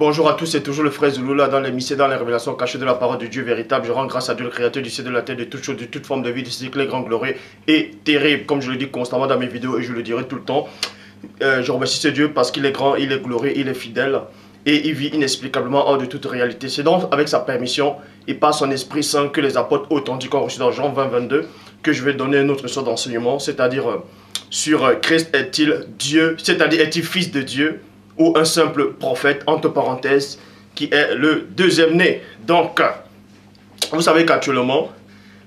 Bonjour à tous, c'est toujours le frère Zouloula dans les mystères, dans les révélations cachées de la parole de Dieu véritable. Je rends grâce à Dieu, le créateur du ciel, de la terre, de toute chose, de toute forme de vie, de ce qui est grand, glorieux et terrible. Comme je le dis constamment dans mes vidéos et je le dirai tout le temps. Je remercie ce Dieu parce qu'il est grand, il est glorieux, il est fidèle et il vit inexplicablement hors de toute réalité. C'est donc avec sa permission et par son Esprit Saint que les apôtres authentiques ont reçu dans Jean 20, 22 que je vais donner un autre sort d'enseignement, c'est-à-dire sur Christ est-il Dieu, c'est-à-dire est-il fils de Dieu ou un simple prophète, entre parenthèses, qui est le deuxième né. Donc, vous savez qu'actuellement,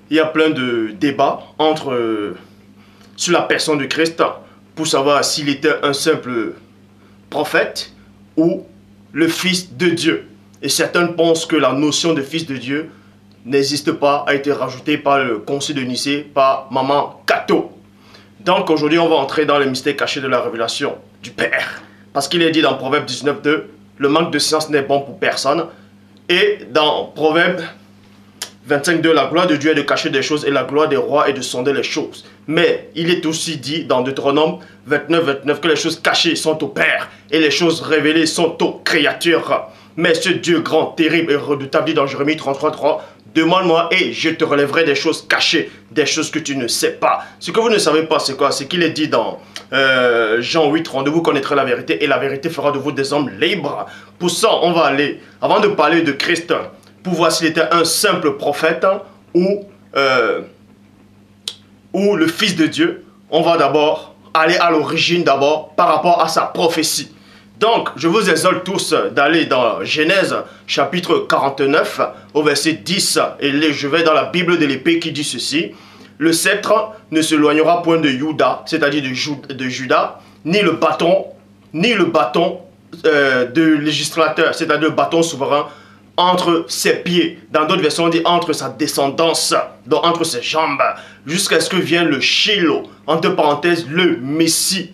il y a plein de débats sur la personne de Christ pour savoir s'il était un simple prophète ou le fils de Dieu. Et certains pensent que la notion de fils de Dieu n'existe pas, a été rajoutée par le concile de Nicée, par Maman Cato. Donc aujourd'hui, on va entrer dans les mystères cachés de la révélation du Père. Parce qu'il est dit dans Proverbe 19.2, le manque de science n'est bon pour personne. Et dans Proverbe 25.2, la gloire de Dieu est de cacher des choses et la gloire des rois est de sonder les choses. Mais il est aussi dit dans Deutéronome 29.29 que les choses cachées sont au Père et les choses révélées sont aux créatures. Mais ce Dieu grand, terrible et redoutable dit dans Jérémie 33.3, demande-moi et je te relèverai des choses cachées, des choses que tu ne sais pas. Ce que vous ne savez pas, c'est quoi? C'est qu'il est dit dans Jean 8.32, vous connaîtrez la vérité et la vérité fera de vous des hommes libres. Pour ça, on va aller, avant de parler de Christ, pour voir s'il était un simple prophète ou le fils de Dieu, on va d'abord aller à l'origine d'abord par rapport à sa prophétie. Donc, je vous exhorte tous d'aller dans Genèse chapitre 49 au verset 10 et je vais dans la Bible de l'épée qui dit ceci. Le sceptre ne s'éloignera point de Juda, c'est-à-dire de Juda, ni le bâton de législateur, c'est-à-dire le bâton souverain, entre ses pieds. Dans d'autres versions, on dit entre sa descendance, donc entre ses jambes, jusqu'à ce que vienne le Shiloh, entre parenthèses, le Messie.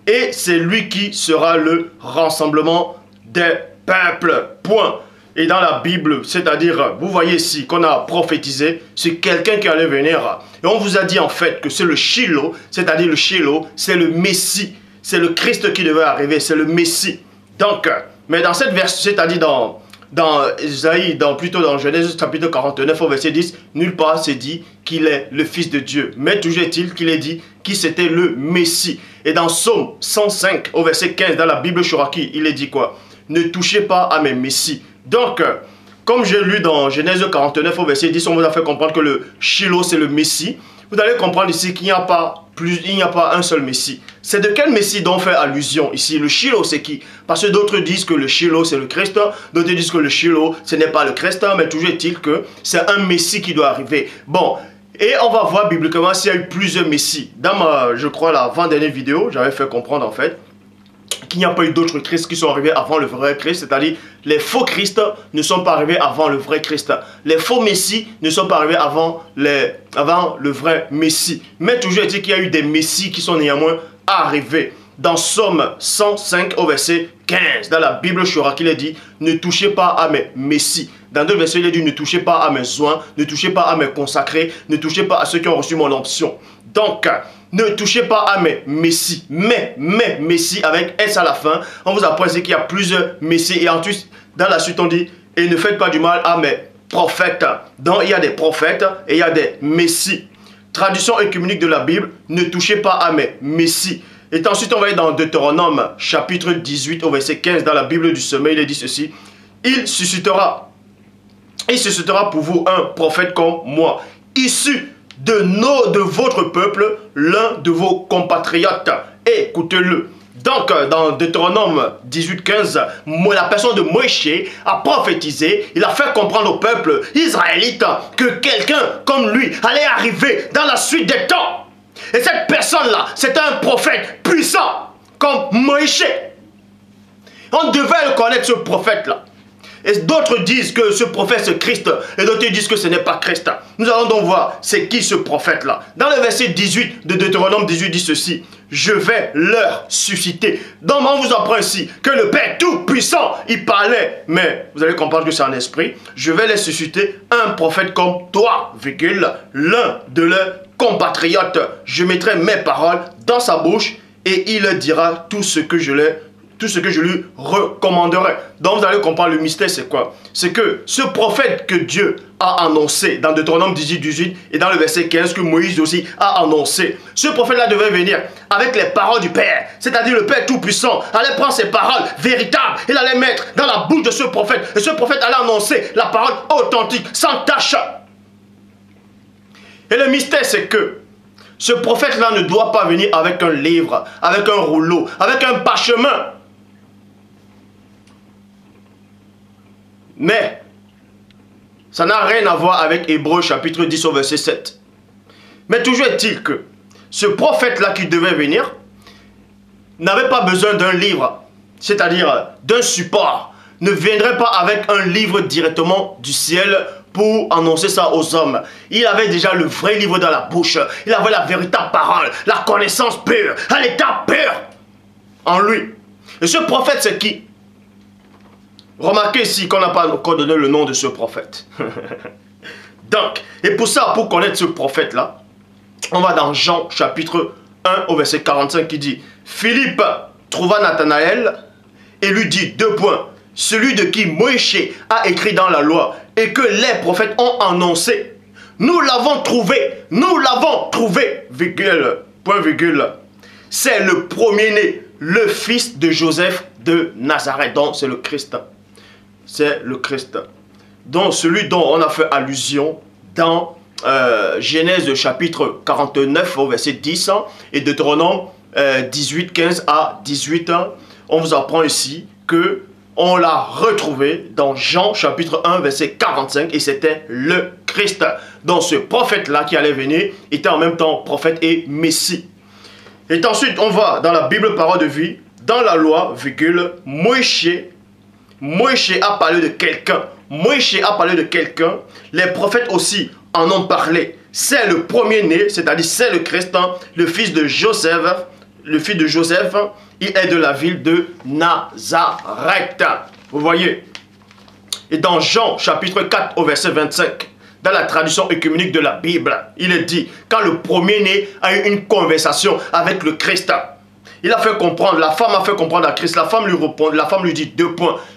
Et c'est lui qui sera le rassemblement des peuples. Point. Et dans la Bible, c'est-à-dire, vous voyez ici qu'on a prophétisé, c'est quelqu'un qui allait venir. Et on vous a dit en fait que c'est le Shiloh, c'est-à-dire le Shiloh, c'est le Messie. C'est le Christ qui devait arriver, c'est le Messie. Donc, mais dans cette version, c'est-à-dire dans Isaïe, plutôt dans Genèse chapitre 49 au verset 10, nulle part c'est dit qu'il est le Fils de Dieu. Mais toujours est-il qu'il est dit qu'il c'était le Messie. Et dans Psaume 105 au verset 15, dans la Bible Cherokee, il est dit quoi? Ne touchez pas à mes Messies. Donc, comme j'ai lu dans Genèse 49 au verset 10, on vous a fait comprendre que le Shiloh c'est le Messie. Vous allez comprendre ici qu'il n'y a pas un seul Messie. C'est de quel Messie dont on fait allusion ici? Le Shiloh c'est qui? Parce que d'autres disent que le Shiloh c'est le Christ, d'autres disent que le Shiloh ce n'est pas le Christ, mais toujours est-il que c'est un Messie qui doit arriver. Bon, et on va voir bibliquement s'il y a eu plusieurs Messies. Dans ma, je crois, la avant-dernière vidéo, j'avais fait comprendre en fait qu'il n'y a pas eu d'autres Christ qui sont arrivés avant le vrai Christ, c'est-à-dire les faux Christ ne sont pas arrivés avant le vrai Christ. Les faux Messies ne sont pas arrivés avant le vrai Messie. Mais toujours est-il qu'il y a eu des Messies qui sont néanmoins arrivés. Dans Psaume 105 au verset 15, dans la Bible Cherokee, il est dit « Ne touchez pas à mes Messies ». Dans d'autres versets, il est dit « Ne touchez pas à mes oints, ne touchez pas à mes consacrés, ne touchez pas à ceux qui ont reçu mon onction ». Donc, ne touchez pas à mes Messies, mes Messies avec S à la fin. On vous apprend qu'il y a plusieurs Messies. Et ensuite, dans la suite, on dit, et ne faites pas du mal à mes prophètes. Donc, il y a des prophètes et il y a des Messies. Traduction œcuménique de la Bible, ne touchez pas à mes Messies. Et ensuite, on va aller dans Deutéronome, chapitre 18, au verset 15, dans la Bible du sommeil, il est dit ceci. Il suscitera pour vous un prophète comme moi, issu de votre peuple, l'un de vos compatriotes. Écoutez-le. Donc, dans Deutéronome 18.15, la personne de Moïse a prophétisé, il a fait comprendre au peuple israélite que quelqu'un comme lui allait arriver dans la suite des temps. Et cette personne-là, c'est un prophète puissant, comme Moïse. On devait le connaître, ce prophète-là. Et d'autres disent que ce prophète c'est Christ, et d'autres disent que ce n'est pas Christ. Nous allons donc voir c'est qui ce prophète-là. Dans le verset 18 de Deutéronome 18 dit ceci. Je vais leur susciter. Donc on vous apprend ici que le Père Tout-Puissant, il parlait, mais vous allez comprendre que c'est un esprit. Je vais les susciter un prophète comme toi, l'un de leurs compatriotes. Je mettrai mes paroles dans sa bouche et il dira tout ce que je tout ce que je lui recommanderai. Donc vous allez comprendre le mystère, c'est quoi? C'est que ce prophète que Dieu a annoncé dans Deutéronome 18 et dans le verset 15 que Moïse aussi a annoncé. Ce prophète-là devait venir avec les paroles du Père, c'est-à-dire le Père Tout-Puissant allait prendre ses paroles véritables, il allait mettre dans la bouche de ce prophète, et ce prophète allait annoncer la parole authentique, sans tache. Et le mystère, c'est que ce prophète-là ne doit pas venir avec un livre, avec un rouleau, avec un parchemin. Mais, ça n'a rien à voir avec Hébreux chapitre 10 au verset 7. Mais toujours est-il que ce prophète-là qui devait venir n'avait pas besoin d'un livre, c'est-à-dire d'un support, ne viendrait pas avec un livre directement du ciel pour annoncer ça aux hommes. Il avait déjà le vrai livre dans la bouche. Il avait la véritable parole, la connaissance pure, à l'état pur en lui. Et ce prophète, c'est qui? Remarquez ici qu'on n'a pas encore donné le nom de ce prophète. Donc, et pour ça, pour connaître ce prophète-là, on va dans Jean chapitre 1 au verset 45 qui dit: Philippe trouva Nathanaël et lui dit, celui de qui Moïse a écrit dans la loi et que les prophètes ont annoncé. Nous l'avons trouvé, virgule, point virgule. C'est le premier-né, le fils de Joseph de Nazareth. Donc c'est le Christ. C'est le Christ. Donc celui dont on a fait allusion dans Genèse chapitre 49 au verset 10 et Deutéronome 18, 15 à 18. On vous apprend ici que on l'a retrouvé dans Jean chapitre 1 verset 45 et c'était le Christ. Donc ce prophète-là qui allait venir était en même temps prophète et messie. Et ensuite on va dans la Bible parole de vie, dans la loi, virgule, Moïse a parlé de quelqu'un. Moïse a parlé de quelqu'un. Les prophètes aussi en ont parlé. C'est le premier-né, c'est-à-dire c'est le Christ, le fils de Joseph. Le fils de Joseph, il est de la ville de Nazareth. Vous voyez. Et dans Jean chapitre 4 au verset 25, dans la traduction œcuménique de la Bible, il est dit, quand le premier-né a eu une conversation avec le Christ, il a fait comprendre, la femme a fait comprendre à Christ, la femme lui répond, la femme lui dit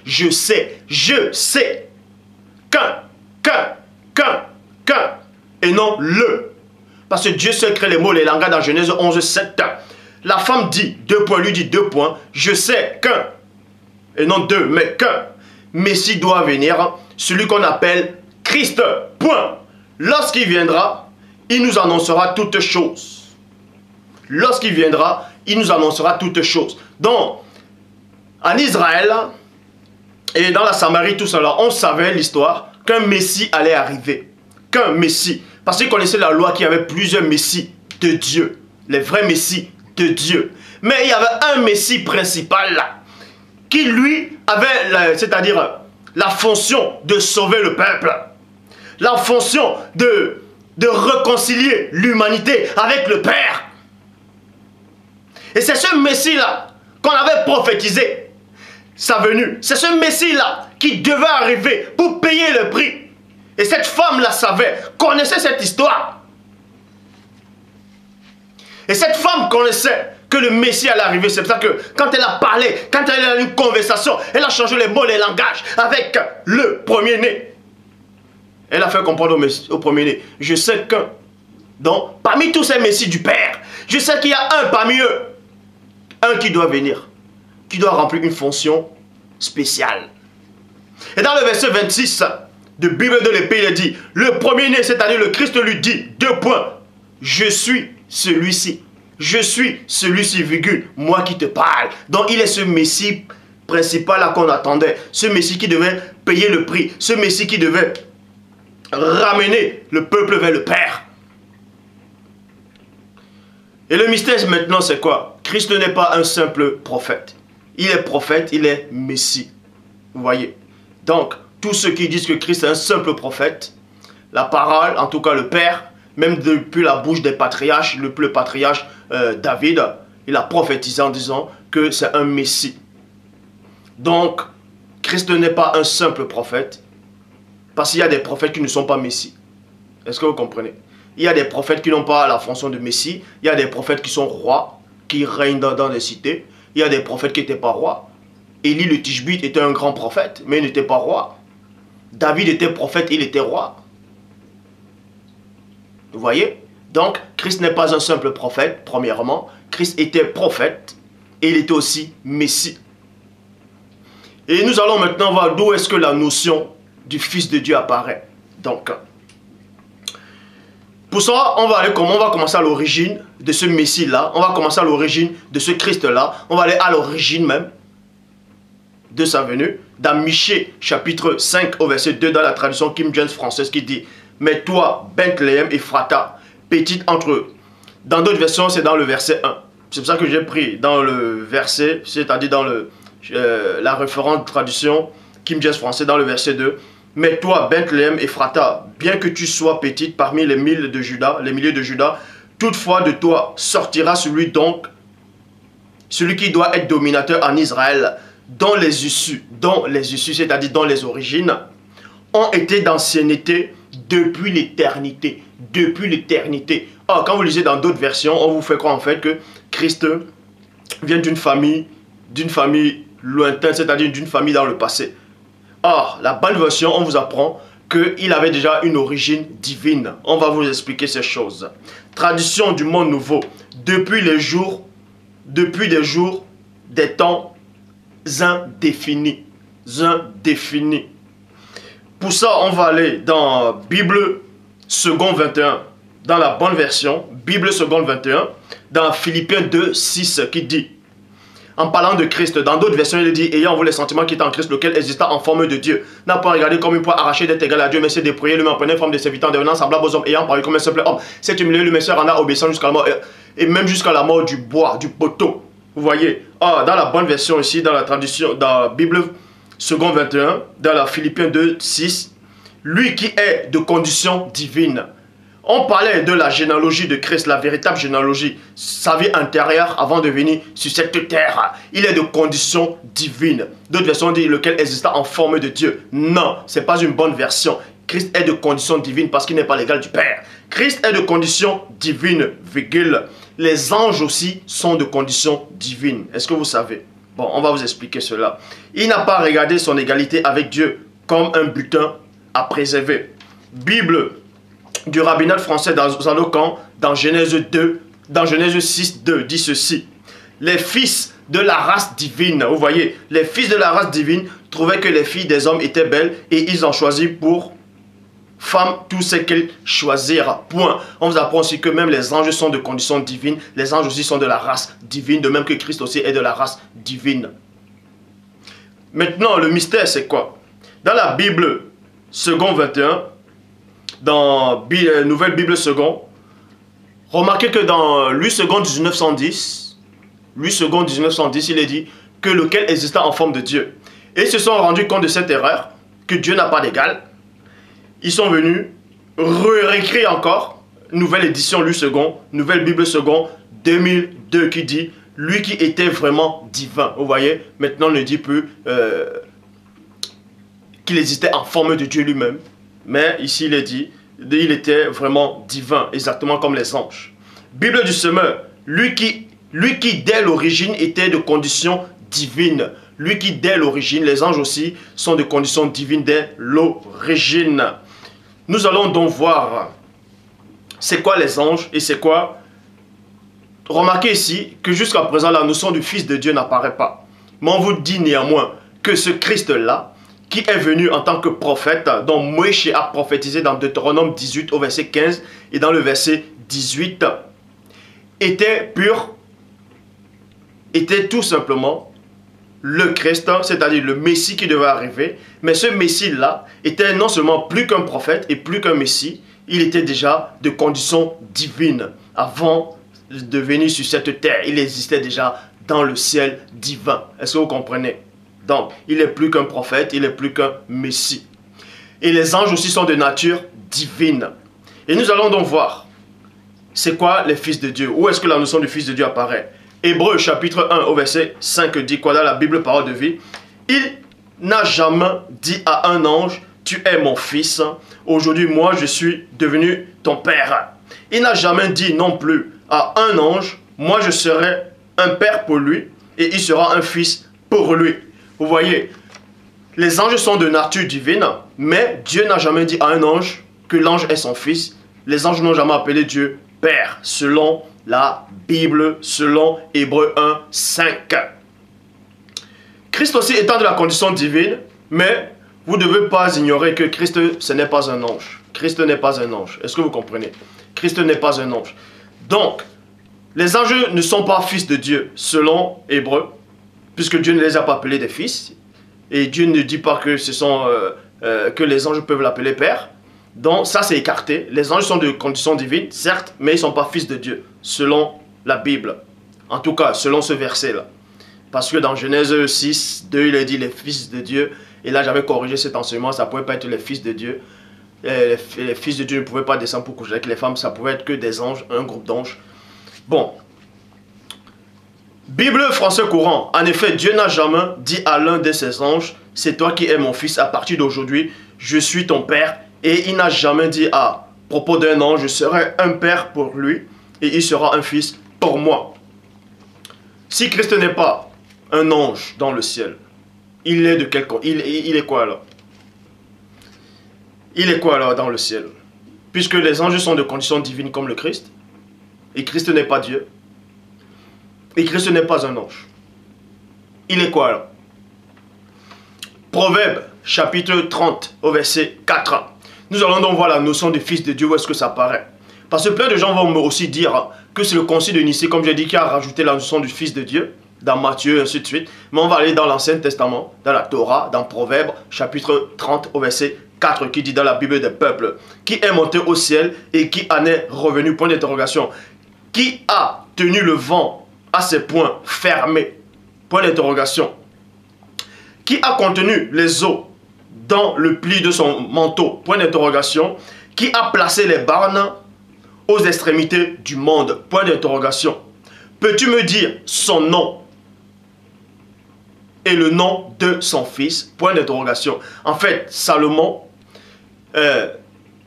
je sais, qu'un, et non le. Parce que Dieu seul crée les mots, les langages dans Genèse 11, 7. La femme dit, lui dit je sais qu'un, et non deux, mais qu'un Messie doit venir, celui qu'on appelle Christ, point. Lorsqu'il viendra, il nous annoncera toutes choses. Lorsqu'il viendra, il nous annoncera toutes choses. Donc, en Israël et dans la Samarie, tout cela, on savait l'histoire qu'un Messie allait arriver. Qu'un Messie. Parce qu'ils connaissaient la loi qu'il y avait plusieurs Messies de Dieu. Les vrais Messies de Dieu. Mais il y avait un Messie principal là, qui lui avait, c'est-à-dire la fonction de sauver le peuple. La fonction de réconcilier l'humanité avec le Père. Et c'est ce Messie-là qu'on avait prophétisé sa venue. C'est ce Messie-là qui devait arriver pour payer le prix. Et cette femme-là savait, connaissait cette histoire. Et cette femme connaissait que le Messie allait arriver. C'est pour ça que quand elle a parlé, quand elle a eu une conversation, elle a changé les mots, les langages avec le premier-né. Elle a fait comprendre au premier-né, je sais qu'un. Donc, parmi tous ces Messies du Père, je sais qu'il y a un parmi eux. Un qui doit venir, qui doit remplir une fonction spéciale. Et dans le verset 26 de Bible de l'Épée, il est dit, le premier-né, c'est-à-dire le Christ lui dit, je suis celui-ci. Je suis celui-ci, virgule, moi qui te parle. Donc il est ce Messie principal là qu'on attendait. Ce Messie qui devait payer le prix. Ce Messie qui devait ramener le peuple vers le Père. Et le mystère maintenant c'est quoi? Christ n'est pas un simple prophète. Il est prophète, il est Messie. Vous voyez? Donc, tous ceux qui disent que Christ est un simple prophète, la parole, en tout cas le Père, même depuis la bouche des patriarches, le patriarche David, il a prophétisé en disant que c'est un Messie. Donc, Christ n'est pas un simple prophète, parce qu'il y a des prophètes qui ne sont pas Messie. Est-ce que vous comprenez? Il y a des prophètes qui n'ont pas la fonction de Messie. Il y a des prophètes qui sont rois, qui règnent dans des cités. Il y a des prophètes qui n'étaient pas rois. Élie le Tishbite était un grand prophète, mais il n'était pas roi. David était prophète, il était roi. Vous voyez? Donc, Christ n'est pas un simple prophète, premièrement. Christ était prophète et il était aussi Messie. Et nous allons maintenant voir d'où est-ce que la notion du Fils de Dieu apparaît. Donc, pour ça, on va commencer à l'origine de ce Messie-là. On va commencer à l'origine de ce Christ-là. On va aller à l'origine même de sa venue. Dans Michée, chapitre 5, au verset 2, dans la traduction King James française, qui dit « Mais toi, Bethléem Ephrata, petite entre eux. » Dans d'autres versions, c'est dans le verset 1. C'est pour ça que j'ai pris dans le verset, c'est-à-dire dans la référente traduction King James français, dans le verset 2. « Mais toi, Bethléem Ephrata, bien que tu sois petite parmi les milliers de Juda, toutefois de toi sortira celui qui doit être dominateur en Israël, dont les issues, c'est-à-dire dont les origines, ont été d'ancienneté depuis l'éternité. Depuis l'éternité. Or, quand vous lisez dans d'autres versions, on vous fait croire en fait que Christ vient d'une famille lointaine, c'est-à-dire d'une famille dans le passé. Or, la bonne version, on vous apprend qu'il avait déjà une origine divine. On va vous expliquer ces choses. Tradition du monde nouveau. Depuis des jours, des temps indéfinis. Indéfinis. Pour ça, on va aller dans Bible Second 21, dans la bonne version, Bible Seconde 21, dans Philippiens 2, 6, qui dit, en parlant de Christ, dans d'autres versions, il dit, ayant vous les sentiments qui étaient en Christ, lequel exista en forme de Dieu, n'a pas regardé comme une proie arrachée d'être égal à Dieu, mais s'est dépouillé lui-même, prenant forme de serviteur, devenant semblable aux hommes, ayant paru comme un simple homme, s'est humilié, le Messie en a obéissant jusqu'à la mort, et même jusqu'à la mort du bois, du poteau. Vous voyez, dans la bonne version ici, dans la traduction, dans la Bible Second 21, dans la Philippiens 2, 6, lui qui est de condition divine. On parlait de la généalogie de Christ, la véritable généalogie, sa vie antérieure avant de venir sur cette terre. Il est de condition divine. D'autres versions disent lequel exista en forme de Dieu. Non, ce n'est pas une bonne version. Christ est de condition divine parce qu'il n'est pas l'égal du Père. Christ est de condition divine, virgule. Les anges aussi sont de condition divine. Est-ce que vous savez? Bon, on va vous expliquer cela. Il n'a pas regardé son égalité avec Dieu comme un butin à préserver. Bible du rabbinat français d'Alocan, dans Genèse 6, 2, dit ceci. Les fils de la race divine, vous voyez, les fils de la race divine trouvaient que les filles des hommes étaient belles et ils en choisirent pour femmes tout ce qu'ils choisirent. Point. On vous apprend aussi que même les anges sont de condition divine. Les anges aussi sont de la race divine, de même que Christ aussi est de la race divine. Maintenant, le mystère, c'est quoi? Dans la Bible Second 21, dans Nouvelle Bible Second, remarquez que dans Louis Second 1910, il est dit que lequel exista en forme de Dieu. Et ils se sont rendus compte de cette erreur, que Dieu n'a pas d'égal. Ils sont venus réécrire encore, nouvelle édition Louis Second, Nouvelle Bible Second 2002 qui dit, lui qui était vraiment divin. Vous voyez, maintenant on ne dit plus qu'il existait en forme de Dieu lui-même. Mais ici, il est dit, il était vraiment divin, exactement comme les anges. Bible du semeur, lui qui dès l'origine était de condition divine. Lui qui dès l'origine, les anges aussi, sont de condition divine dès l'origine. Nous allons donc voir c'est quoi les anges et c'est quoi. Remarquez ici que jusqu'à présent, la notion du Fils de Dieu n'apparaît pas. Mais on vous dit néanmoins que ce Christ-là, qui est venu en tant que prophète, dont Moïse a prophétisé dans Deutéronome 18 au verset 15 et dans le verset 18, était pur, était tout simplement le Christ, c'est-à-dire le Messie qui devait arriver. Mais ce Messie-là était non seulement plus qu'un prophète et plus qu'un Messie, il était déjà de condition divine. Avant de venir sur cette terre, il existait déjà dans le ciel divin. Est-ce que vous comprenez? Donc, il n'est plus qu'un prophète, il n'est plus qu'un Messie. Et les anges aussi sont de nature divine. Et nous allons donc voir, c'est quoi les fils de Dieu? Où est-ce que la notion du Fils de Dieu apparaît? Hébreux chapitre 1 au verset 5 dit quoi dans la Bible parole de vie? Il n'a jamais dit à un ange, tu es mon fils, aujourd'hui moi je suis devenu ton père. Il n'a jamais dit non plus à un ange, moi je serai un père pour lui et il sera un fils pour lui. Vous voyez, les anges sont de nature divine, mais Dieu n'a jamais dit à un ange que l'ange est son fils. Les anges n'ont jamais appelé Dieu Père, selon la Bible, selon Hébreux 1, 5. Christ aussi étant de la condition divine, mais vous ne devez pas ignorer que Christ, ce n'est pas un ange. Christ n'est pas un ange. Est-ce que vous comprenez? Christ n'est pas un ange. Donc, les anges ne sont pas fils de Dieu, selon Hébreux, puisque Dieu ne les a pas appelés des fils. Et Dieu ne dit pas que, que les anges peuvent l'appeler Père. Donc, ça c'est écarté. Les anges sont de condition divine, certes, mais ils ne sont pas fils de Dieu, selon la Bible. En tout cas, selon ce verset-là. Parce que dans Genèse 6, 2, il a dit les fils de Dieu. Et là, j'avais corrigé cet enseignement, ça ne pouvait pas être les fils de Dieu. Les fils de Dieu ne pouvaient pas descendre pour coucher avec les femmes, ça pouvait être que des anges, un groupe d'anges. Bon. Bible français courant. En effet, Dieu n'a jamais dit à l'un de ses anges, c'est toi qui es mon fils, à partir d'aujourd'hui, je suis ton père. Et il n'a jamais dit à propos d'un ange, je serai un père pour lui et il sera un fils pour moi. Si Christ n'est pas un ange dans le ciel, il est de quel côté? Il est quoi alors? Il est quoi alors dans le ciel? Puisque les anges sont de condition divine comme le Christ, et Christ n'est pas Dieu, et Christ n'est pas un ange. Il est quoi alors? Proverbe chapitre 30 au verset 4. Nous allons donc voir la notion de fils de Dieu, où est-ce que ça apparaît. Parce que plein de gens vont me aussi dire que c'est le concile de Nicée, comme j'ai dit, qui a rajouté la notion du fils de Dieu, dans Matthieu, et ainsi de suite. Mais on va aller dans l'Ancien Testament, dans la Torah, dans Proverbe, chapitre 30, au verset 4, qui dit dans la Bible des peuples, qui est monté au ciel et qui en est revenu, point d'interrogation. Qui a tenu le vent à ses poings fermés, point d'interrogation. Qui a contenu les eaux dans le pli de son manteau, point d'interrogation. Qui a placé les bornes aux extrémités du monde, point d'interrogation. Peux-tu me dire son nom et le nom de son fils, point d'interrogation. En fait, Salomon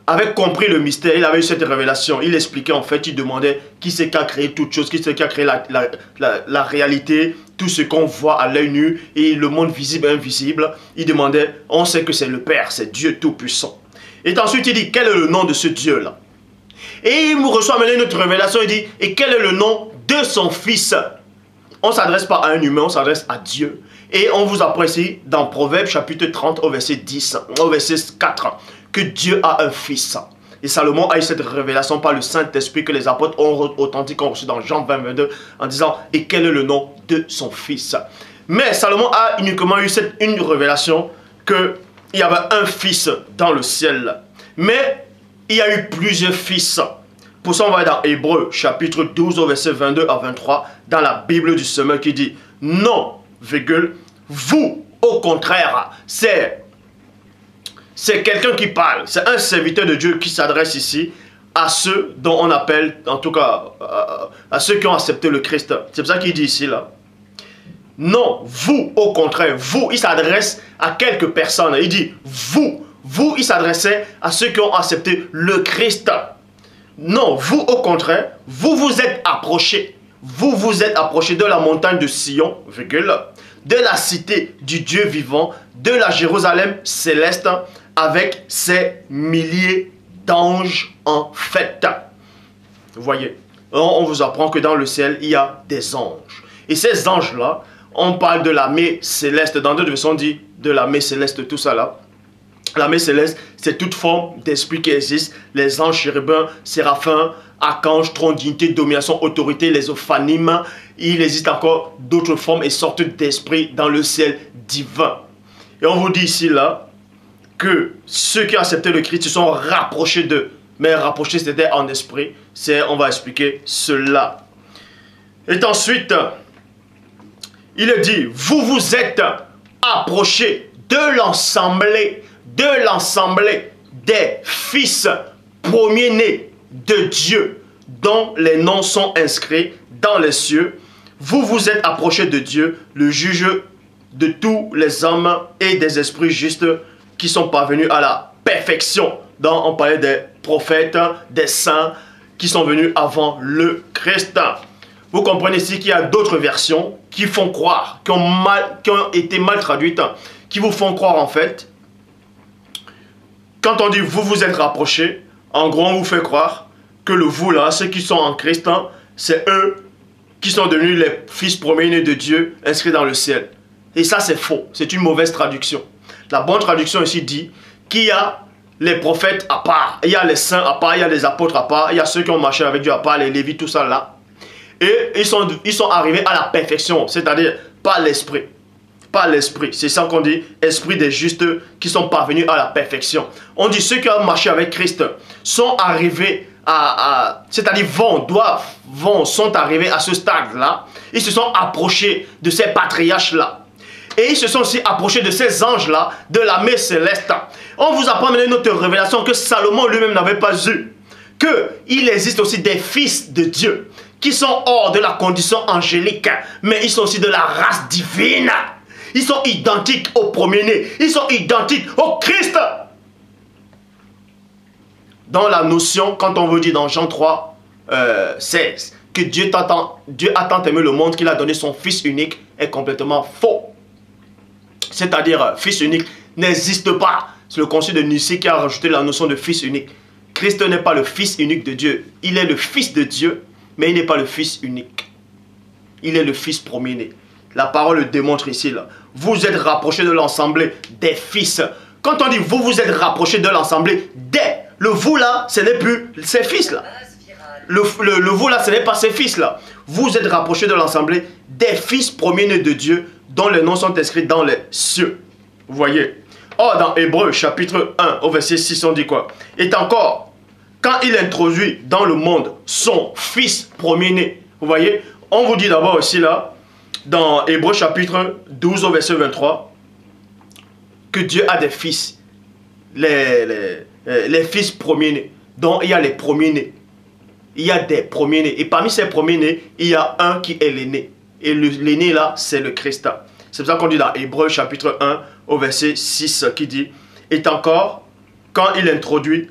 avait compris le mystère, il avait eu cette révélation, il expliquait en fait, il demandait qui c'est qui a créé toute chose, qui c'est qui a créé la réalité, tout ce qu'on voit à l'œil nu et le monde visible et invisible. Il demandait, on sait que c'est le Père, c'est Dieu Tout-Puissant. Et ensuite il dit, quel est le nom de ce Dieu-là? Et il me reçoit maintenant une autre révélation, il dit, et quel est le nom de son fils? On ne s'adresse pas à un humain, on s'adresse à Dieu. Et on vous apprend ici dans Proverbe chapitre 30 au verset 10, au verset 4, que Dieu a un fils. Et Salomon a eu cette révélation par le Saint-Esprit que les apôtres ont authentiquement reçu dans Jean 20, 22 en disant « Et quel est le nom de son fils ?» Mais Salomon a uniquement eu une révélation qu'il y avait un fils dans le ciel. Mais il y a eu plusieurs fils. Pour ça, on va aller dans Hébreux chapitre 12 au verset 22 à 23 dans la Bible du Semeur qui dit « Non, virgule, vous, au contraire, c'est quelqu'un qui parle, c'est un serviteur de Dieu qui s'adresse ici à ceux dont on appelle, en tout cas, à ceux qui ont accepté le Christ. C'est pour ça qu'il dit ici, là. Non, vous, au contraire, vous, il s'adresse à quelques personnes. Il dit, vous, il s'adressait à ceux qui ont accepté le Christ. Non, vous, au contraire, vous vous êtes approchés. Vous vous êtes approchés de la montagne de Sion, virgule, de la cité du Dieu vivant, de la Jérusalem céleste, avec ses milliers d'anges en fête. Vous voyez, on vous apprend que dans le ciel, il y a des anges. Et ces anges-là, on parle de l'armée céleste. Dans d'autres versions, on dit de l'armée céleste, tout ça là. L'armée céleste, c'est toute forme d'esprit qui existe. Les anges, chérubins, séraphins, archanges, trône, dignité, domination, autorité, les ophanimes. Il existe encore d'autres formes et sortes d'esprits dans le ciel divin. Et on vous dit ici, là, que ceux qui ont accepté le Christ se sont rapprochés d'eux. Mais rapprochés, c'était en esprit. On va expliquer cela. Et ensuite, il est dit, vous vous êtes approchés de l'assemblée des fils premiers-nés de Dieu, dont les noms sont inscrits dans les cieux. Vous vous êtes approchés de Dieu, le juge de tous les hommes et des esprits justes qui sont parvenus à la perfection. Donc on parlait des prophètes, des saints qui sont venus avant le Christ. Vous comprenez ici qu'il y a d'autres versions qui font croire, qui ont été mal traduites, qui vous font croire en fait, quand on dit vous vous êtes rapprochés, en gros on vous fait croire que le vous là, ceux qui sont en Christ, c'est eux qui sont devenus les fils premiers-nés de Dieu inscrits dans le ciel. Et ça c'est faux, c'est une mauvaise traduction. La bonne traduction ici dit qu'il y a les prophètes à part, il y a les saints à part, il y a les apôtres à part, il y a ceux qui ont marché avec Dieu à part, les Lévites, tout ça là. Et ils sont arrivés à la perfection, c'est-à-dire par l'esprit. Par l'esprit, c'est ça qu'on dit, esprit des justes qui sont parvenus à la perfection. On dit ceux qui ont marché avec Christ sont arrivés c'est-à-dire sont arrivés à ce stade-là. Ils se sont approchés de ces patriarches-là. Et ils se sont aussi approchés de ces anges-là, de l'armée céleste. On vous apprend maintenant une autre révélation que Salomon lui-même n'avait pas eue. Qu'il existe aussi des fils de Dieu qui sont hors de la condition angélique, mais ils sont aussi de la race divine. Ils sont identiques au premier-né. Ils sont identiques au Christ. Dans la notion, quand on veut dire dans Jean 3, 16, que Dieu a tant aimé le monde qu'il a donné son Fils unique, est complètement faux. C'est-à-dire, Fils unique n'existe pas. C'est le concile de Nicée qui a rajouté la notion de Fils unique. Christ n'est pas le Fils unique de Dieu. Il est le Fils de Dieu, mais il n'est pas le Fils unique. Il est le Fils premier-né. La parole le démontre ici. Là. Vous êtes rapprochés de l'assemblée des fils. Quand on dit vous, vous êtes rapprochés de l'assemblée des, le vous là, ce n'est plus ces fils là. Le vous là, ce n'est pas ces fils là. Vous êtes rapprochés de l'assemblée des fils premiers-nés de Dieu, dont les noms sont inscrits dans les cieux. Vous voyez. Or, dans Hébreux chapitre 1, au verset 6, on dit quoi? Et encore, quand il introduit dans le monde son fils premier-né, vous voyez, on vous dit d'abord aussi là, dans Hébreux chapitre 12 au verset 23, que Dieu a des fils, les fils premiers-nés, dont il y a les premiers-nés. Il y a des premiers-nés. Et parmi ces premiers-nés, il y a un qui est l'aîné. Et l'aîné là, c'est le Christ. C'est pour ça qu'on dit dans Hébreux chapitre 1 au verset 6 qui dit, est encore, quand il introduit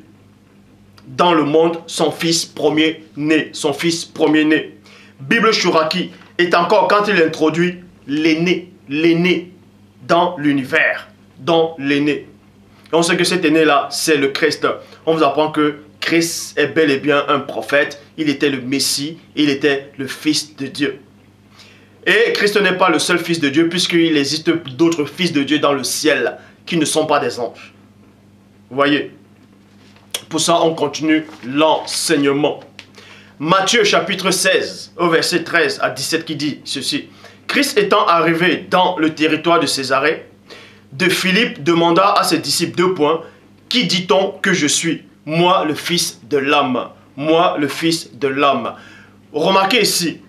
dans le monde son fils premier-né, son fils premier-né. Bible Shuraki est encore quand il introduit l'aîné dans l'univers, dans l'aîné. On sait que cet aîné-là, c'est le Christ. On vous apprend que Christ est bel et bien un prophète, il était le Messie, il était le Fils de Dieu. Et Christ n'est pas le seul Fils de Dieu, puisqu'il existe d'autres Fils de Dieu dans le ciel, qui ne sont pas des anges. Vous voyez? Pour ça, on continue l'enseignement. Matthieu chapitre 16, au verset 13 à 17 qui dit ceci. Christ étant arrivé dans le territoire de Césarée, de Philippe demanda à ses disciples deux points. Qui dit-on que je suis? Moi, le Fils de l'homme. Moi, le Fils de l'homme. Remarquez ici,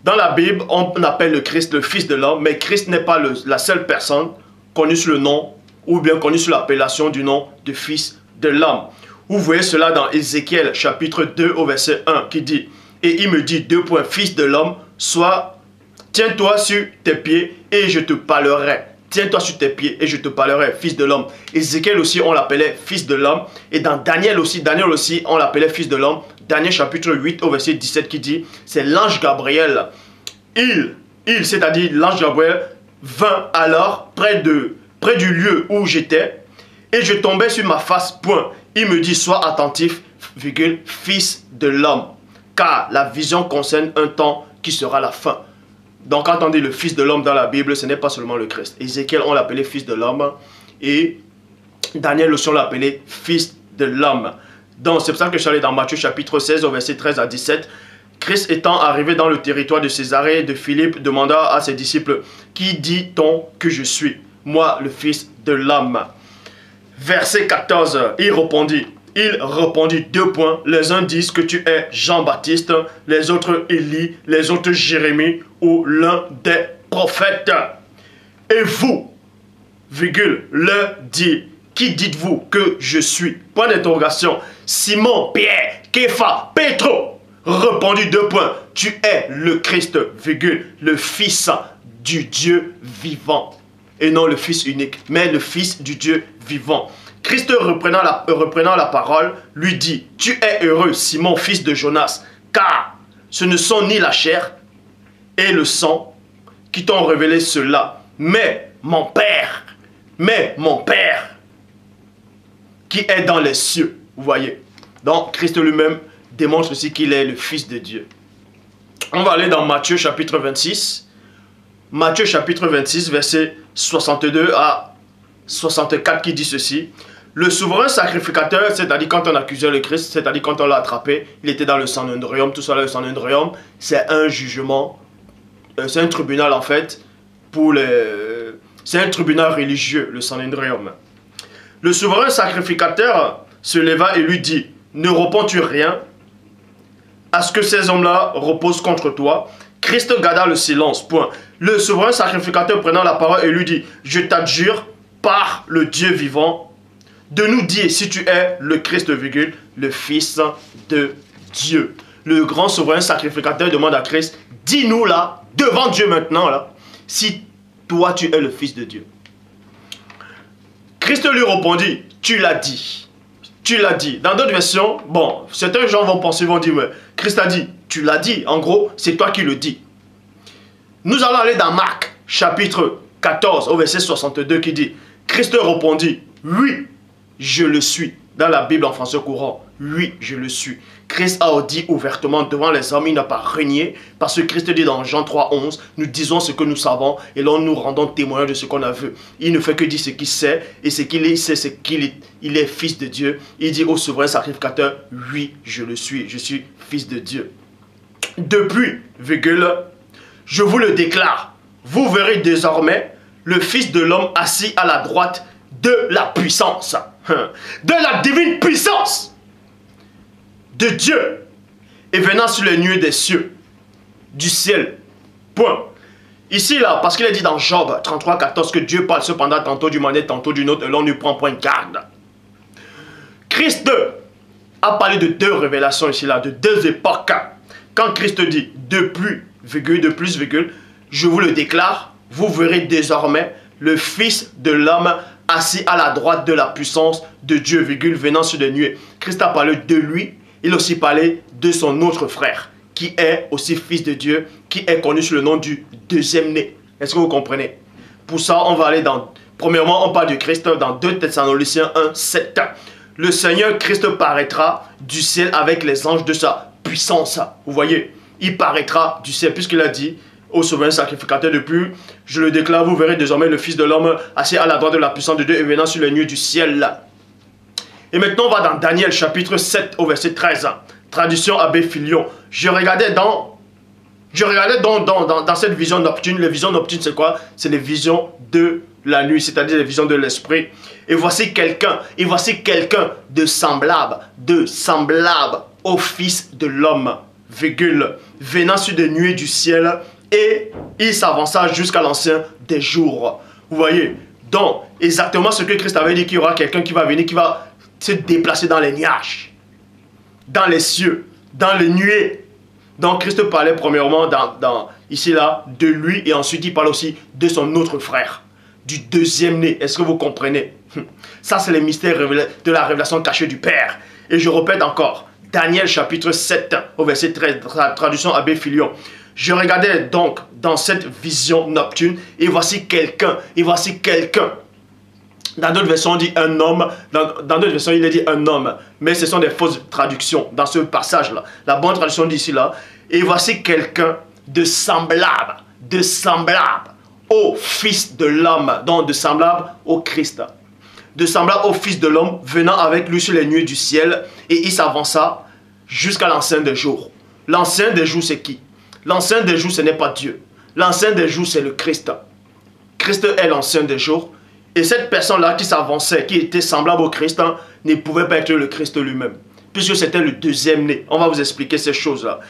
dans la Bible, on appelle le Christ le Fils de l'homme, mais Christ n'est pas la seule personne connue sous le nom, ou bien connue sous l'appellation du nom de Fils de l'homme. Vous voyez cela dans Ézéchiel chapitre 2 au verset 1 qui dit, et il me dit deux points, Fils de l'homme, soit tiens-toi sur tes pieds et je te parlerai. Tiens-toi sur tes pieds et je te parlerai, Fils de l'homme. Ézéchiel aussi, on l'appelait Fils de l'homme. Et dans Daniel aussi, on l'appelait Fils de l'homme. Daniel chapitre 8 au verset 17 qui dit, c'est l'ange Gabriel. C'est-à-dire l'ange Gabriel, vint alors près du lieu où j'étais et je tombais sur ma face, point. Il me dit, sois attentif, virgule, Fils de l'homme. Car la vision concerne un temps qui sera la fin. Donc quand on dit le Fils de l'homme dans la Bible, ce n'est pas seulement le Christ. Ézéchiel, on l'appelait Fils de l'homme. Et Daniel aussi, on l'appelait Fils de l'homme. Donc c'est pour ça que je suis allé dans Matthieu chapitre 16 au verset 13 à 17. Christ étant arrivé dans le territoire de Césarée de Philippe, demanda à ses disciples, qui dit-on que je suis? Moi, le Fils de l'homme. Verset 14, il répondit deux points. Les uns disent que tu es Jean-Baptiste, les autres Élie, les autres Jérémie ou l'un des prophètes. Et vous, virgule, leur dit, qui dites-vous que je suis? Point d'interrogation. Simon, Pierre, Képha, Pétro, répondit deux points. Tu es le Christ, virgule, le Fils du Dieu vivant. Et non le Fils unique, mais le Fils du Dieu vivant. Christ reprenant la parole, lui dit, tu es heureux, Simon, fils de Jonas, car ce ne sont ni la chair et le sang qui t'ont révélé cela, mais mon Père qui est dans les cieux. Vous voyez. Donc, Christ lui-même démontre aussi qu'il est le Fils de Dieu. On va aller dans Matthieu chapitre 26. Matthieu chapitre 26, verset 62 à 64 qui dit ceci. Le souverain sacrificateur, c'est-à-dire quand on accusait le Christ, c'est-à-dire quand on l'a attrapé, il était dans le sanhedrium. Tout ça, le sanhedrium, c'est un jugement, c'est un tribunal en fait, c'est un tribunal religieux, le sanhedrium. Le souverain sacrificateur se leva et lui dit, ne réponds-tu rien à ce que ces hommes-là reposent contre toi? Christ garda le silence, point. Le souverain sacrificateur prenant la parole et lui dit, je t'adjure par le Dieu vivant, de nous dire si tu es le Christ, le Fils de Dieu. Le grand souverain sacrificateur demande à Christ, dis-nous là, devant Dieu maintenant, là, si toi tu es le Fils de Dieu. Christ lui répondit, tu l'as dit. Tu l'as dit. Dans d'autres versions, bon, certains gens vont penser, vont dire, ouais, Christ a dit, tu l'as dit. En gros, c'est toi qui le dis. Nous allons aller dans Marc, chapitre 14, au verset 62, qui dit, Christ répondit, oui, je le suis. Dans la Bible en français courant, oui, je le suis. Christ a dit ouvertement devant les hommes, il n'a pas renié, parce que Christ dit dans Jean 3, 11, nous disons ce que nous savons et là nous rendons témoignage de ce qu'on a vu. Il ne fait que dire ce qu'il sait, et ce qu'il sait, c'est qu'il est fils de Dieu. Il dit au souverain sacrificateur, oui, je le suis, je suis fils de Dieu. Depuis, je vous le déclare, vous verrez désormais le Fils de l'homme assis à la droite de la puissance, de la divine puissance de Dieu, et venant sur les nuées des cieux, du ciel. Point. Ici, là, parce qu'il est dit dans Job 33, 14 que Dieu parle cependant tantôt d'une manière, tantôt d'une autre, et l'on ne prend point garde. Christ a parlé de deux révélations ici, là, de deux époques. Quand Christ dit depuis, je vous le déclare, vous verrez désormais le Fils de l'homme assis à la droite de la puissance de Dieu, venant sur les nuées. Christ a parlé de lui, il a aussi parlé de son autre frère, qui est aussi fils de Dieu, qui est connu sous le nom du deuxième né. Est-ce que vous comprenez? Pour ça, on va aller dans... Premièrement, on parle de Christ dans 2 Thessaloniciens 1, 7. Le Seigneur Christ paraîtra du ciel avec les anges de sa puissance. Vous voyez, il paraîtra du ciel, puisqu'il a dit au souverain sacrificateur depuis, je le déclare, vous verrez désormais le Fils de l'homme assis à la droite de la puissance de Dieu et venant sur les nuées du ciel. Et maintenant, on va dans Daniel chapitre 7 au verset 13. Traduction Abbé Filion. Je regardais dans cette vision nocturne. Les visions nocturnes, c'est quoi? C'est les visions de la nuit, c'est-à-dire les visions de l'esprit. Et voici quelqu'un de semblable au Fils de l'homme, venant sur des nuées du ciel, et il s'avança jusqu'à l'ancien des jours. Vous voyez? Donc, exactement ce que Christ avait dit, qu'il y aura quelqu'un qui va venir, qui va se déplacer dans les nuages, dans les cieux, dans les nuées. Donc Christ parlait premièrement ici là de lui, et ensuite il parle aussi de son autre frère, du deuxième né. Est-ce que vous comprenez? Ça c'est le mystère de la révélation cachée du Père. Et je répète encore, Daniel chapitre 7 au verset 13, traduction Abbé Filion. Je regardais donc dans cette vision nocturne, et voici quelqu'un, Dans d'autres versions, on dit un homme. Dans d'autres versions, il est dit un homme. Mais ce sont des fausses traductions dans ce passage-là. La bonne traduction dit ici, là. Et voici quelqu'un de semblable au Fils de l'homme. Donc de semblable au Christ. De semblable au Fils de l'homme, venant avec lui sur les nuées du ciel. Et il s'avança jusqu'à l'ancien des jours. L'ancien des jours, c'est qui? L'ancien des jours, ce n'est pas Dieu. L'ancien des jours, c'est le Christ. Christ est l'ancien des jours. Et cette personne-là qui s'avançait, qui était semblable au Christ, ne pouvait pas être le Christ lui-même. Puisque c'était le deuxième né. On va vous expliquer ces choses-là.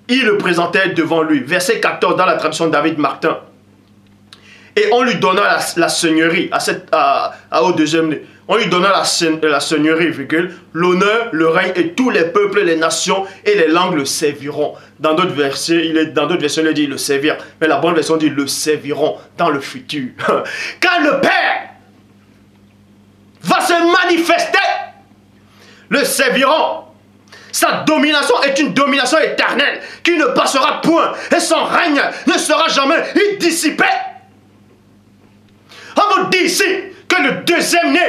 Il le présentait devant lui. Verset 14 dans la traduction de David Martin. Et on lui donna la seigneurie au deuxième né. On lui donna la seigneurie, l'honneur, le règne, et tous les peuples, les nations et les langues le serviront. Dans d'autres versions, il dit le servir. Mais la bonne version dit le serviront dans le futur. Quand le Père va se manifester, le serviront. Sa domination est une domination éternelle qui ne passera point et son règne ne sera jamais dissipé. On vous dit ici que le deuxième-né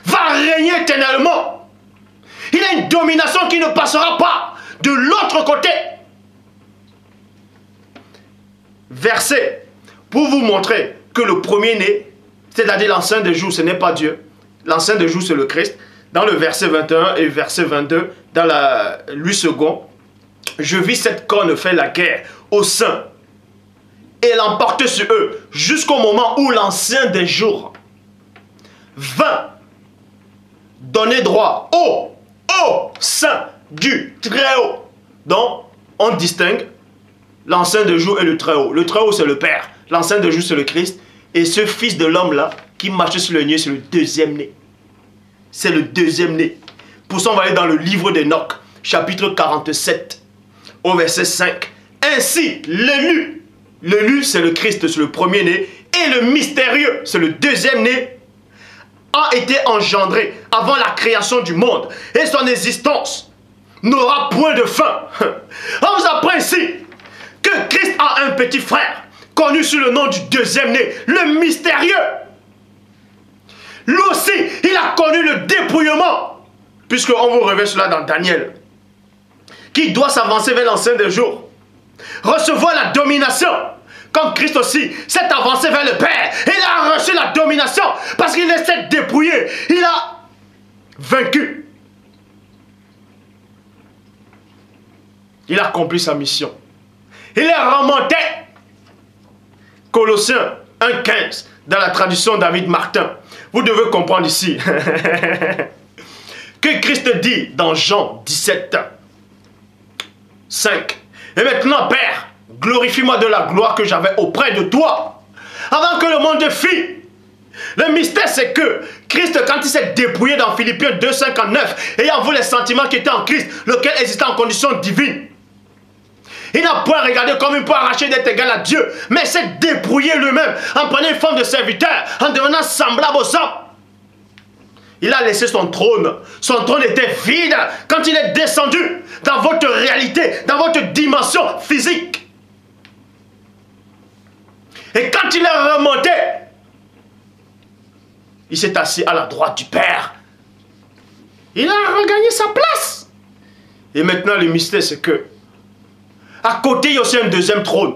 va régner éternellement. Il a une domination qui ne passera pas de l'autre côté. Verset pour vous montrer que le premier-né, c'est-à-dire l'ancien des jours, ce n'est pas Dieu. L'ancien des jours, c'est le Christ. Dans le verset 21 et verset 22, dans la Louis II, je vis cette corne faire la guerre aux saints et l'emporter sur eux jusqu'au moment où l'ancien des jours vint donner droit au saint du Très-Haut. Donc, on distingue l'ancien des jours et le Très-Haut. Le Très-Haut, c'est le Père. L'ancien des jours, c'est le Christ. Et ce fils de l'homme-là, qui marchait sur le nez, c'est le deuxième-né. C'est le deuxième-né. Pour ça, on va aller dans le livre d'Enoch, chapitre 47, au verset 5. Ainsi, l'élu, c'est le Christ, c'est le premier-né, et le mystérieux, c'est le deuxième-né, a été engendré avant la création du monde, et son existence n'aura point de fin. On vous apprend ici que Christ a un petit frère, connu sous le nom du deuxième-né, le mystérieux. Lui aussi, il a connu le dépouillement, puisqu'on vous révèle cela dans Daniel, qui doit s'avancer vers l'ancien des jours, recevoir la domination, comme Christ aussi s'est avancé vers le Père. Il a reçu la domination, parce qu'il s'est dépouillé, il a vaincu. Il a accompli sa mission. Il est remonté. Colossiens 1,15, dans la traduction David Martin. Vous devez comprendre ici que Christ dit dans Jean 17, 5. Et maintenant, Père, glorifie-moi de la gloire que j'avais auprès de toi, avant que le monde fît. Le mystère, c'est que Christ, quand il s'est dépouillé dans Philippiens 2,59, ayant vu les sentiments qui étaient en Christ, lequel existait en condition divine, il n'a point regardé comme il peut arracher d'être égal à Dieu, mais s'est dépouillé lui-même en prenant une forme de serviteur, en devenant semblable aux hommes. Il a laissé son trône. Son trône était vide quand il est descendu dans votre réalité, dans votre dimension physique. Et quand il est remonté, il s'est assis à la droite du Père. Il a regagné sa place. Et maintenant, le mystère, c'est que à côté, il y a aussi un deuxième trône.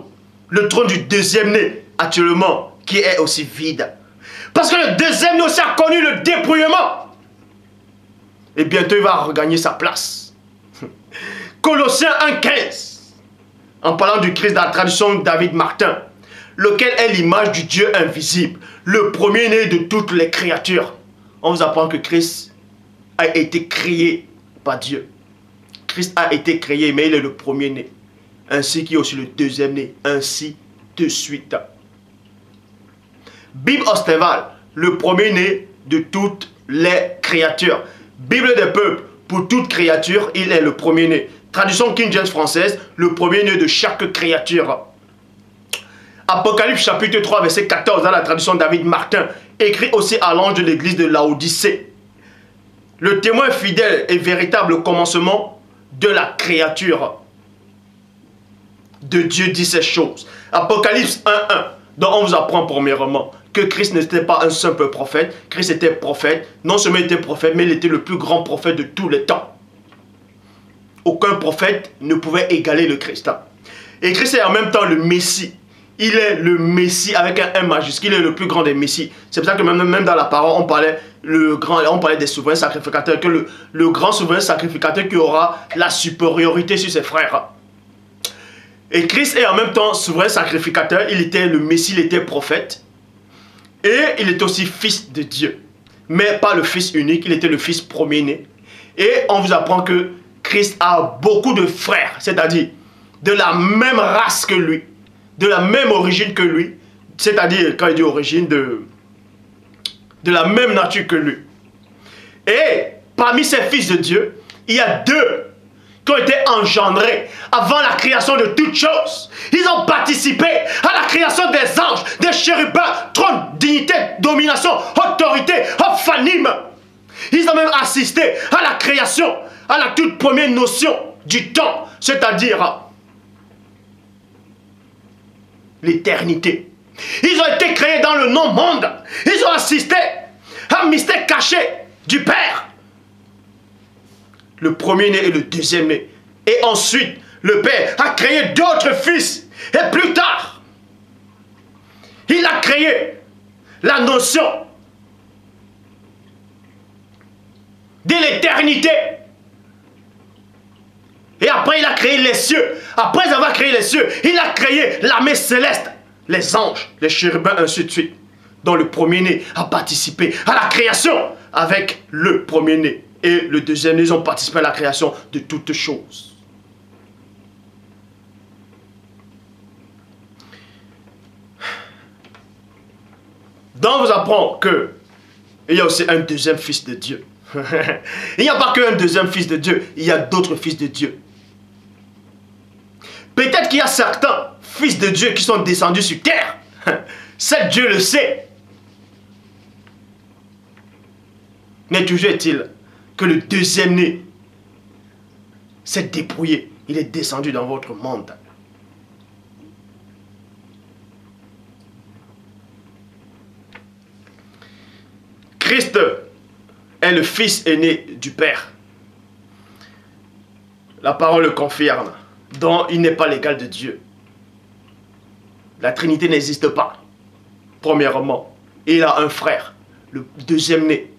Le trône du deuxième-né, actuellement, qui est aussi vide. Parce que le deuxième-né aussi a connu le dépouillement. Et bientôt, il va regagner sa place. Colossiens 1,15. En parlant du Christ dans la traduction de David Martin, lequel est l'image du Dieu invisible, le premier-né de toutes les créatures. On vous apprend que Christ a été créé par Dieu. Christ a été créé, mais il est le premier-né. Ainsi qu'il y a aussi le deuxième-né, ainsi de suite. Bible Osterval, le premier-né de toutes les créatures. Bible des peuples, pour toute créature, il est le premier-né. Traduction King James française, le premier-né de chaque créature. Apocalypse chapitre 3, verset 14, dans la traduction David Martin, écrit aussi à l'ange de l'église de Laodicée. Le témoin fidèle et véritable commencement de la créature de Dieu dit ces choses. Apocalypse 1.1, dont on vous apprend premièrement que Christ n'était pas un simple prophète. Christ était prophète. Non seulement il était prophète, mais il était le plus grand prophète de tous les temps. Aucun prophète ne pouvait égaler le Christ. Et Christ est en même temps le Messie. Il est le Messie avec un M majuscule. Il est le plus grand des Messies. C'est pour ça que même dans la parole, on parlait des souverains sacrificateurs. Que le grand souverain sacrificateur qui aura la supériorité sur ses frères. Et Christ est en même temps souverain sacrificateur. Il était le Messie, il était prophète. Et il est aussi fils de Dieu. Mais pas le fils unique, il était le fils premier-né. Et on vous apprend que Christ a beaucoup de frères. C'est-à-dire de la même race que lui. De la même origine que lui. C'est-à-dire, quand il dit origine, de la même nature que lui. Et parmi ces fils de Dieu, il y a deux qui ont été engendrés avant la création de toutes choses. Ils ont participé à la création des anges, des chérubins, trône, dignité, domination, autorité, ophanim. Ils ont même assisté à la création, à la toute première notion du temps, c'est-à-dire l'éternité. Ils ont été créés dans le non-monde. Ils ont assisté à un mystère caché du Père. Le premier-né et le deuxième-né. Et ensuite, le Père a créé d'autres fils. Et plus tard, il a créé la notion de l'éternité. Et après, il a créé les cieux. Après avoir créé les cieux, il a créé l'armée céleste. Les anges, les chérubins, ainsi de suite. Dont le premier-né a participé à la création avec le premier-né. Et le deuxième-né, ils ont participé à la création de toutes choses. Donc, on vous apprend que il y a aussi un deuxième fils de Dieu. Il n'y a pas qu'un deuxième fils de Dieu, il y a d'autres fils de Dieu. Peut-être qu'il y a certains fils de Dieu qui sont descendus sur terre. Seul Dieu le sait. Mais toujours est-il que le deuxième-né s'est débrouillé. Il est descendu dans votre monde. Christ est le fils aîné du Père. La parole le confirme. Donc il n'est pas l'égal de Dieu. La Trinité n'existe pas. Premièrement, il a un frère, le deuxième-né,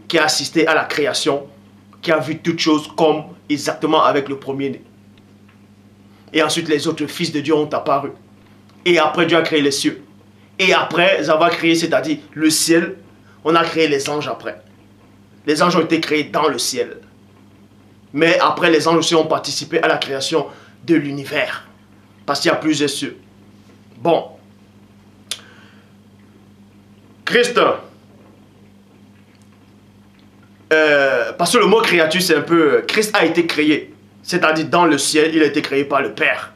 qui a assisté à la création, qui a vu toutes choses comme exactement avec le premier-né. Et ensuite les autres fils de Dieu ont apparu. Et après Dieu a créé les cieux. Et après avoir créé, c'est-à-dire le ciel, on a créé les anges après. Les anges ont été créés dans le ciel. Mais après, les anges aussi ont participé à la création de l'univers. Parce qu'il y a plusieurs cieux. Bon. Christ. Parce que le mot créature, c'est un peu... Christ a été créé. C'est-à-dire dans le ciel, il a été créé par le Père.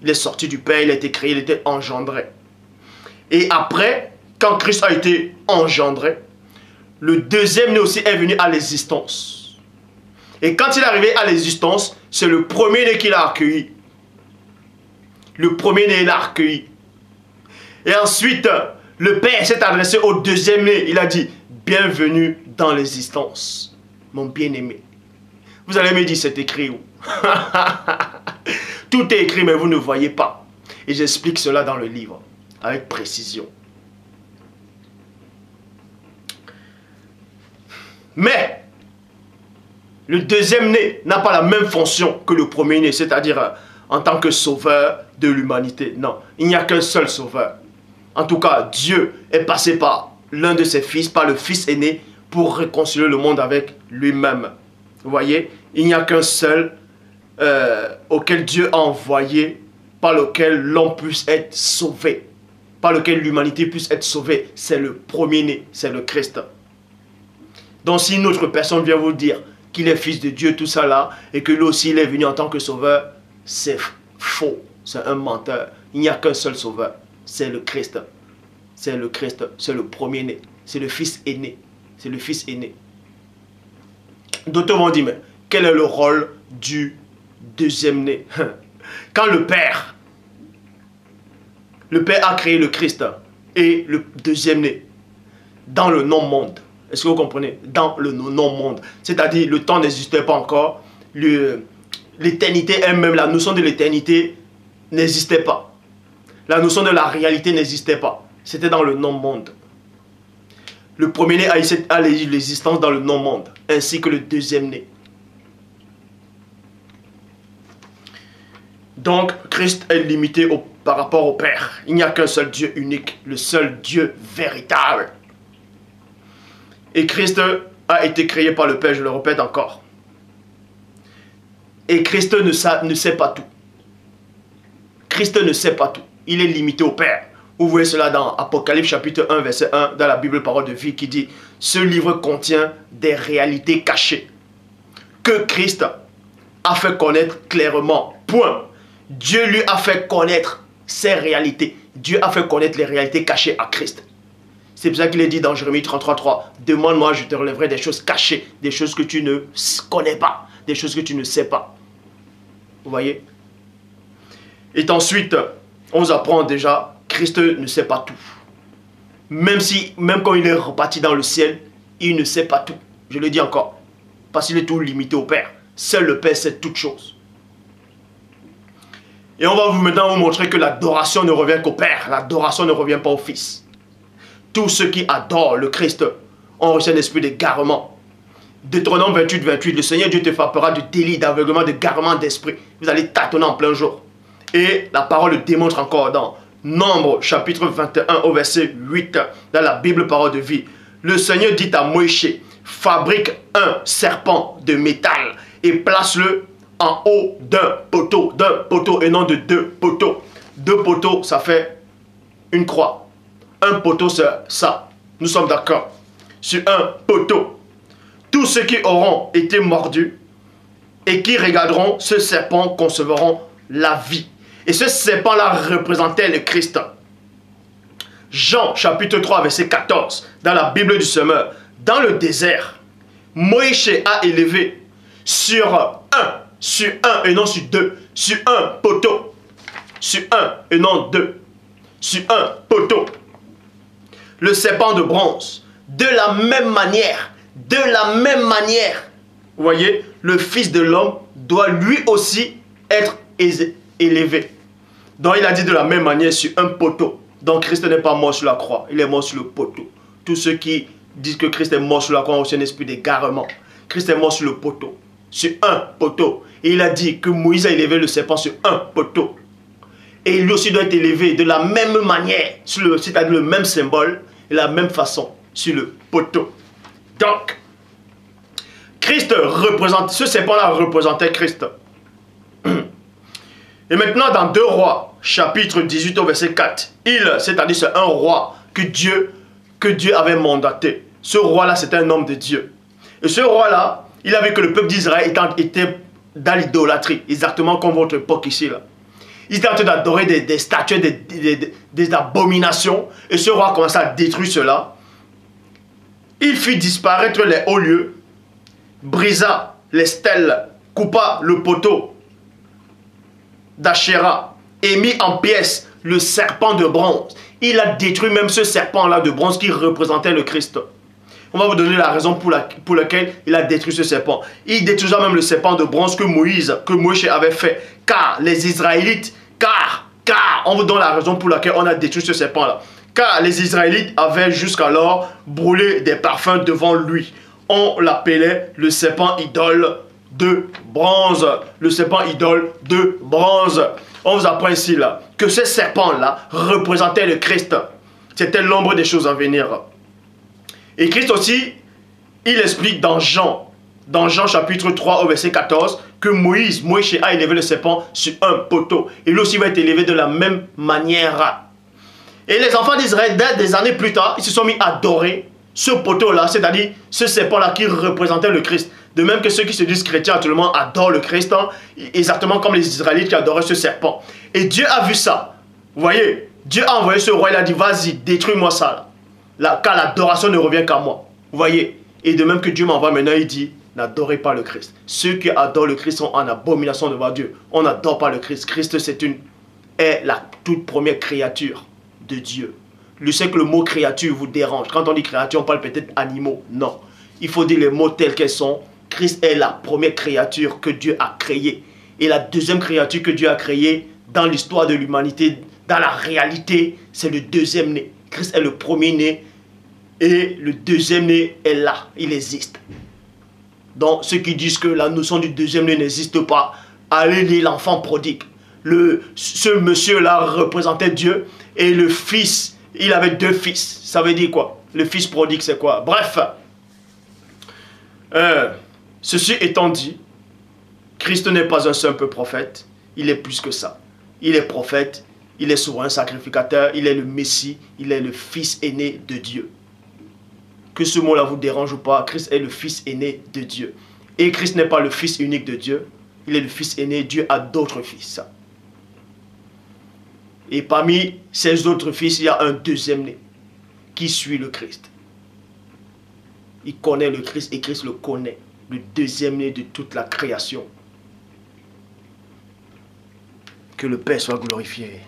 Il est sorti du Père, il a été créé, il a été engendré. Et après, quand Christ a été engendré, le deuxième-né aussi est venu à l'existence. Et quand il est arrivé à l'existence, c'est le premier-né qui l'a accueilli. Le premier-né l'a accueilli. Et ensuite, le Père s'est adressé au deuxième-né. Il a dit, bienvenue dans l'existence, mon bien-aimé. Vous allez me dire, c'est écrit où? Tout est écrit, mais vous ne voyez pas. Et j'explique cela dans le livre, avec précision. Mais, le deuxième-né n'a pas la même fonction que le premier-né, c'est-à-dire en tant que sauveur de l'humanité. Non, il n'y a qu'un seul sauveur. En tout cas, Dieu est passé par l'un de ses fils, par le fils aîné, pour réconcilier le monde avec lui-même. Vous voyez, il n'y a qu'un seul auquel Dieu a envoyé, par lequel l'homme puisse être sauvé, par lequel l'humanité puisse être sauvée. C'est le premier-né, c'est le Christ. Donc si une autre personne vient vous dire qu'il est fils de Dieu, tout ça là, et que lui aussi il est venu en tant que sauveur, c'est faux, c'est un menteur. Il n'y a qu'un seul sauveur, c'est le Christ. C'est le Christ, c'est le premier-né, c'est le fils aîné, c'est le fils aîné. D'autres vont dire, mais quel est le rôle du deuxième-né? Quand le Père a créé le Christ et le deuxième-né dans le non-monde. Est-ce que vous comprenez? Dans le non-monde. C'est-à-dire, le temps n'existait pas encore. L'éternité elle-même, la notion de l'éternité n'existait pas. La notion de la réalité n'existait pas. C'était dans le non-monde. Le premier-né a l'existence dans le non-monde, ainsi que le deuxième-né. Donc, Christ est limité par rapport au Père. Il n'y a qu'un seul Dieu unique, le seul Dieu véritable. Et Christ a été créé par le Père, je le répète encore. Et Christ ne sait pas tout. Christ ne sait pas tout. Il est limité au Père. Vous voyez cela dans Apocalypse chapitre 1, verset 1, dans la Bible Parole de Vie, qui dit « Ce livre contient des réalités cachées que Christ a fait connaître clairement. Point. Dieu lui a fait connaître ces réalités. Dieu a fait connaître les réalités cachées à Christ. C'est pour ça qu'il est dit dans Jérémie 33:3, demande-moi, je te relèverai des choses cachées, des choses que tu ne connais pas, des choses que tu ne sais pas. Vous voyez? Et ensuite, on nous apprend déjà, Christ ne sait pas tout. Même quand il est reparti dans le ciel, il ne sait pas tout. Je le dis encore, parce qu'il est tout limité au Père. Seul le Père sait toutes choses. Et on va maintenant vous montrer que l'adoration ne revient qu'au Père. L'adoration ne revient pas au Fils. Tous ceux qui adorent le Christ ont reçu un esprit d'égarement. Deutéronome 28:28, le Seigneur Dieu te frappera de délit, d'aveuglement, d'égarement d'esprit. Vous allez tâtonner en plein jour. Et la parole le démontre encore dans Nombre chapitre 21 au verset 8, dans la Bible parole de vie. Le Seigneur dit à Moïse, fabrique un serpent de métal et place-le en haut d'un poteau et non de deux poteaux. Deux poteaux, ça fait une croix. Un poteau, c'est ça. Nous sommes d'accord. Sur un poteau. Tous ceux qui auront été mordus et qui regarderont ce serpent concevront la vie. Et ce serpent-là représentait le Christ. Jean chapitre 3 verset 14, dans la Bible du Semeur. Dans le désert, Moïse a élevé sur un et non sur deux, sur un poteau, sur un et non deux, sur un poteau, le serpent de bronze. De la même manière, vous voyez, le Fils de l'homme doit lui aussi être élevé. Donc il a dit de la même manière sur un poteau. Donc Christ n'est pas mort sur la croix, il est mort sur le poteau. Tous ceux qui disent que Christ est mort sur la croix ont aussi un esprit d'égarement. Christ est mort sur le poteau, sur un poteau. Et il a dit que Moïse a élevé le serpent sur un poteau. Et lui aussi doit être élevé de la même manière, c'est-à-dire le même symbole et la même façon sur le poteau. Donc, Christ représente, ce serpent-là représentait Christ. Et maintenant, dans 2 Rois, chapitre 18 au verset 4, c'est-à-dire c'est un roi que Dieu avait mandaté. Ce roi-là, c'était un homme de Dieu. Et ce roi-là, il a vu que le peuple d'Israël était dans l'idolâtrie, exactement comme votre époque ici. Là. Ils étaient en train d'adorer des statues, des abominations. Et ce roi commença à détruire cela. Il fit disparaître les hauts lieux, brisa les stèles, coupa le poteau d'Achéra et mit en pièces le serpent de bronze. Il a détruit même ce serpent-là de bronze qui représentait le Christ. On va vous donner la raison pour laquelle il a détruit ce serpent. Il détruisa même le serpent de bronze que Moïse avait fait. Car les Israélites, on vous donne la raison pour laquelle on a détruit ce serpent-là. Car les Israélites avaient jusqu'alors brûlé des parfums devant lui. On l'appelait le serpent idole de bronze. Le serpent idole de bronze. On vous apprend ici là, que ce serpent-là représentait le Christ. C'était l'ombre des choses à venir. Et Christ aussi, il explique dans Jean chapitre 3 au verset 14, que Moïse a élevé le serpent sur un poteau. Et lui aussi va être élevé de la même manière. Et les enfants d'Israël, des années plus tard, ils se sont mis à adorer ce poteau-là, c'est-à-dire ce serpent-là qui représentait le Christ. De même que ceux qui se disent chrétiens actuellement adorent le Christ, hein, exactement comme les Israélites qui adoraient ce serpent. Et Dieu a vu ça. Vous voyez, Dieu a envoyé ce roi, il a dit, vas-y, détruis-moi ça. Car l'adoration ne revient qu'à moi. Vous voyez. Et de même que Dieu m'envoie maintenant, il dit, n'adorez pas le Christ. Ceux qui adorent le Christ sont en abomination devant Dieu. On n'adore pas le Christ. Christ, est la toute première créature de Dieu. Je sais que le mot créature vous dérange. Quand on dit créature, on parle peut-être animaux. Non. Il faut dire les mots tels qu'elles sont. Christ est la première créature que Dieu a créée. Et la deuxième créature que Dieu a créée dans l'histoire de l'humanité, dans la réalité, c'est le deuxième né. Christ est le premier né et le deuxième né est là. Il existe. Donc, ceux qui disent que la notion du deuxième né n'existe pas, allez lire l'enfant prodigue. Ce monsieur-là représentait Dieu et le fils, il avait 2 fils. Ça veut dire quoi? Le fils prodigue, c'est quoi? Bref. Ceci étant dit, Christ n'est pas un simple prophète, il est plus que ça. Il est prophète, il est souverain sacrificateur, il est le Messie, il est le fils aîné de Dieu. Que ce mot-là vous dérange ou pas, Christ est le fils aîné de Dieu. Et Christ n'est pas le fils unique de Dieu, il est le fils aîné, Dieu a d'autres fils. Et parmi ces autres fils, il y a un deuxième né, qui suit le Christ. Il connaît le Christ et Christ le connaît. Le deuxième-né de toute la création. Que le Père soit glorifié.